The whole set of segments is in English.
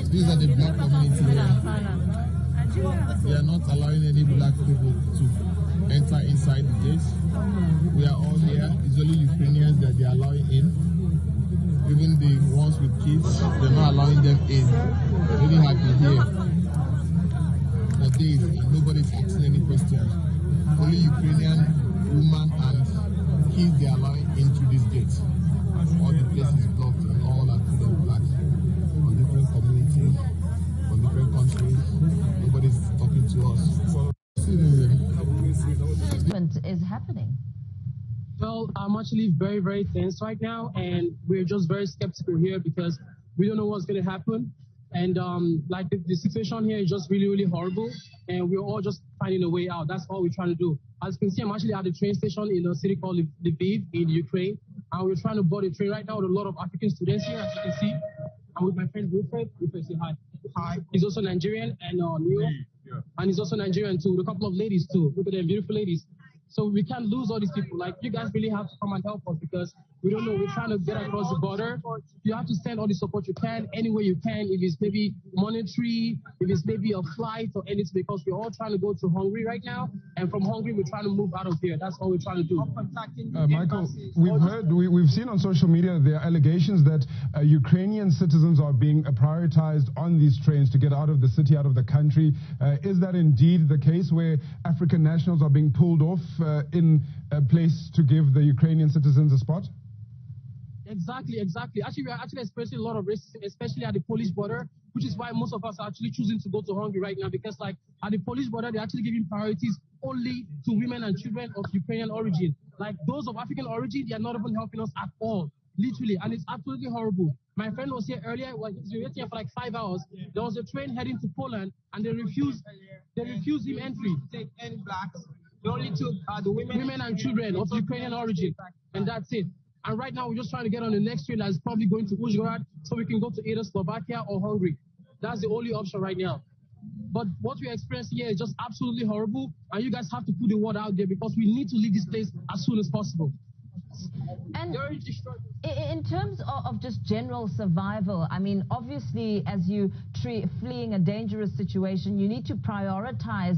These are the black community here. They are not allowing any black people to enter inside the gates. We are all here. It's only Ukrainians that they are allowing in. Even the ones with kids, they're not allowing them in. They have been here for days and nobody's asking any questions. Only Ukrainian women and kids they are allowing into these gates. All the places blocked and all are full of black from different communities, from different countries. Nobody's talking to us. Is happening? Well, I'm actually very, very tense right now, and we're just very skeptical here because we don't know what's going to happen. And like the situation here is just really, really horrible, and we're all just finding a way out. That's all we're trying to do. As you can see, I'm actually at the train station in a city called Lviv in Ukraine, and we're trying to board a train right now with a lot of African students here, as you can see. I'm with my friend Wilfred. Wilfred, say hi. Hi. He's also Nigerian, and Leo, and he's also Nigerian too, with a couple of ladies too. Look at them, beautiful ladies. So we can't lose all these people. Like, you guys really have to come and help us because we don't know. We're trying to get across the border. You have to send all the support you can, any way you can. If it's maybe monetary, if it's maybe a flight or anything, because we're all trying to go to Hungary right now. And from Hungary, we're trying to move out of here. That's all we're trying to do. Michael, we've seen on social media there are allegations that Ukrainian citizens are being prioritized on these trains to get out of the city, out of the country. Is that indeed the case where African nationals are being pulled off in a place to give the Ukrainian citizens a spot? Exactly. Actually, we are actually experiencing a lot of racism, especially at the Polish border, which is why most of us are actually choosing to go to Hungary right now, because like at the Polish border, they're actually giving priorities only to women and children of Ukrainian origin. Like those of African origin, they are not even helping us at all, literally, and it's absolutely horrible. My friend was here earlier, he's been waiting here for like 5 hours. There was a train heading to Poland, and they refused him entry. Take any blacks. They only took the women and children of Ukrainian origin, and that's it. And right now, we're just trying to get on the next train that's probably going to Uzhhorod, so we can go to either Slovakia or Hungary. That's the only option right now. But what we're experiencing here is just absolutely horrible, and you guys have to put the word out there because we need to leave this place as soon as possible. And in terms of just general survival, I mean, obviously, as you fleeing a dangerous situation, you need to prioritize,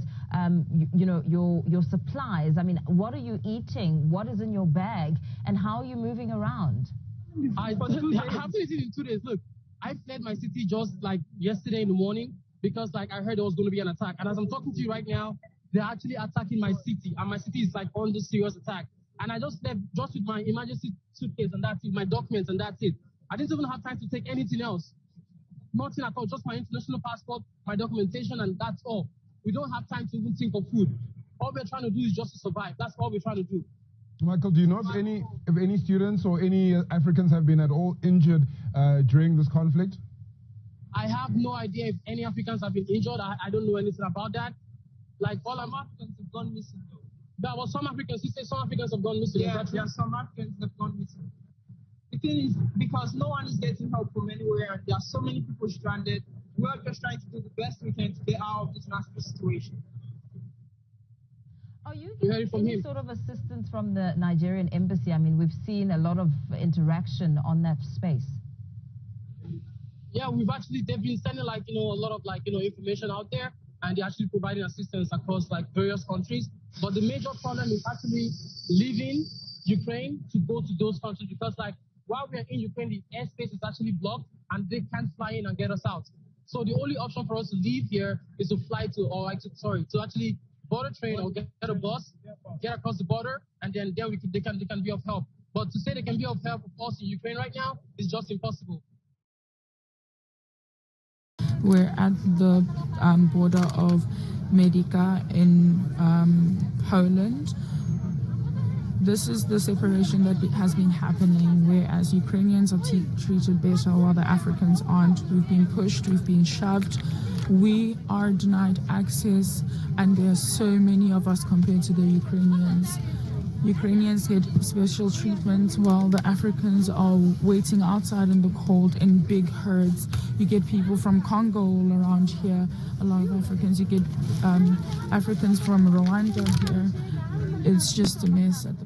your supplies. I mean, what are you eating? What is in your bag? And how are you moving around? I haven't eaten in 2 days. Look, I fled my city just like yesterday in the morning because like I heard there was going to be an attack. And as I'm talking to you right now, they're actually attacking my city, and my city is like under serious attack. And I just left just with my emergency suitcase, and that's it, my documents, and that's it. I didn't even have time to take anything else. Nothing at all, just my international passport, my documentation, and that's all. We don't have time to even think of food. All we're trying to do is just to survive. That's all we're trying to do. Michael, do you know if any students or any Africans have been at all injured during this conflict? I have no idea if any Africans have been injured. I don't know anything about that. Like, all Africans have gone missing. There were some Africans, you say some Africans have gone missing. Yeah, there are some Africans that have gone missing. The thing is, because no one is getting help from anywhere, and there are so many people stranded, we're just trying to do the best we can to get out of this nasty situation. Are you getting any sort of assistance from the Nigerian embassy? I mean, we've seen a lot of interaction on that space. Yeah, they've been sending a lot of information out there, and they're actually providing assistance across various countries. But the major problem is actually leaving Ukraine to go to those countries because while we're in Ukraine, the airspace is actually blocked and they can't fly in and get us out. So the only option for us to leave here is to fly to actually board a train or get a bus, get across the border, and then there they can be of help. But to say they can be of help of us in Ukraine right now is just impossible. We're at the border of Medica in Poland. This is the separation that has been happening, whereas Ukrainians are treated better while the Africans aren't. We've been pushed, we've been shoved, we are denied access, and there are so many of us compared to the Ukrainians. Ukrainians get special treatment while the Africans are waiting outside in the cold in big herds. You get people from Congo all around here, a lot of Africans. You get Africans from Rwanda here. It's just a mess at the